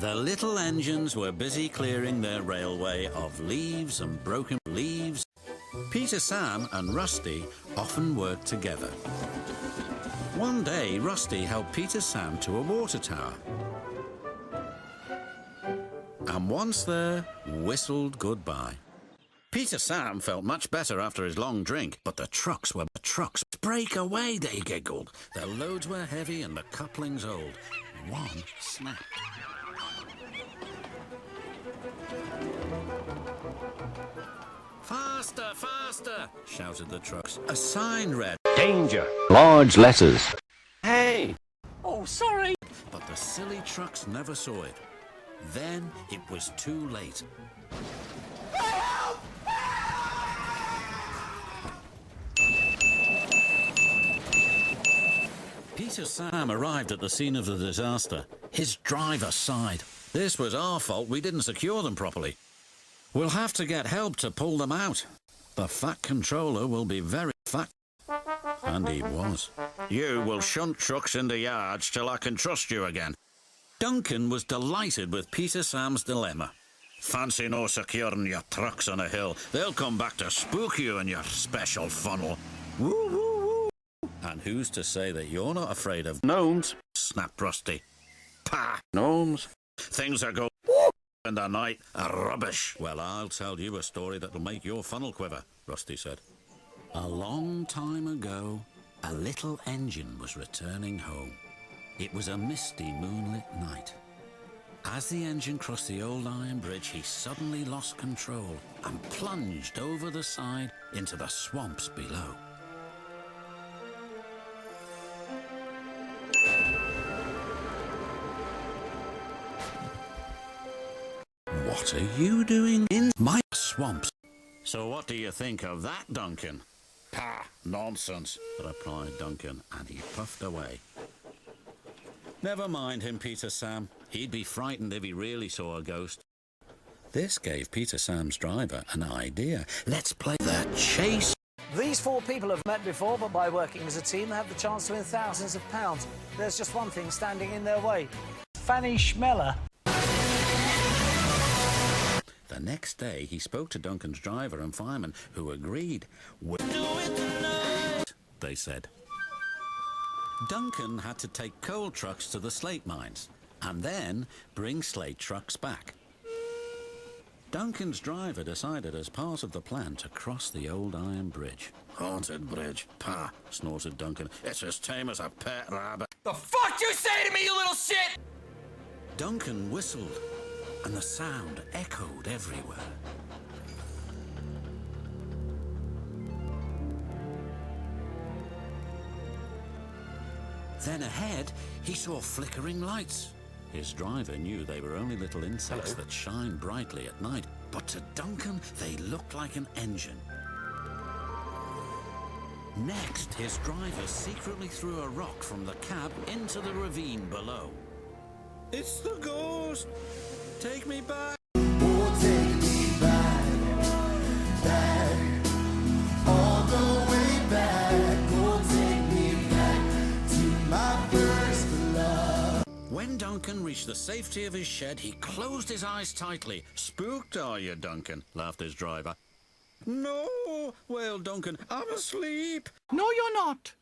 The little engines were busy clearing their railway of leaves and broken leaves. Peter, Sam and Rusty often worked together. One day, Rusty helped Peter Sam to a water tower. And once there, whistled goodbye. Peter Sam felt much better after his long drink, but the trucks. Break away, they giggled. Their loads were heavy and the couplings old. One snapped. Faster, faster, shouted the trucks. A sign read, "Danger!" Large letters. "Hey!" Oh, sorry. But the silly trucks never saw it. Then it was too late. Peter Sam arrived at the scene of the disaster. His driver sighed. This was our fault, we didn't secure them properly. We'll have to get help to pull them out. The fat controller will be very fat. And he was. You will shunt trucks in the yards till I can trust you again. Duncan was delighted with Peter Sam's dilemma. Fancy no securing your trucks on a hill. They'll come back to spook you in your special funnel. Woo, woo, woo. And who's to say that you're not afraid of Gnomes. snapped Rusty. Pah! Gnomes. Things are going in the night are rubbish. Well, I'll tell you a story that'll make your funnel quiver, Rusty said. A long time ago, a little engine was returning home. It was a misty, moonlit night. As the engine crossed the old iron bridge, he suddenly lost control and plunged over the side into the swamps below. What are you doing in my swamps? So what do you think of that, Duncan? Pah, nonsense, replied Duncan, and he puffed away. Never mind him, Peter Sam. He'd be frightened if he really saw a ghost. This gave Peter Sam's driver an idea. Let's play the chase. These four people have met before, but by working as a team, they have the chance to win thousands of pounds. There's just one thing standing in their way. Fanny Schmeller. The next day, he spoke to Duncan's driver and fireman, who agreed. We'll do it tonight, they said. Duncan had to take coal trucks to the slate mines and then bring slate trucks back. Duncan's driver decided as part of the plan to cross the old iron bridge. Haunted bridge. Pah, snorted Duncan. It's as tame as a pet rabbit. The fuck you say to me, you little shit? Duncan whistled, and the sound echoed everywhere. Then ahead, he saw flickering lights. His driver knew they were only little insects that shine brightly at night, but to Duncan, they looked like an engine. Next, his driver secretly threw a rock from the cab into the ravine below. It's the ghost! Take me back! Oh, take me back, back, all the way back. Oh, take me back to my first love. When Duncan reached the safety of his shed, he closed his eyes tightly. Spooked, are you, Duncan? Laughed his driver. No, wailed Duncan. I'm asleep. No, you're not.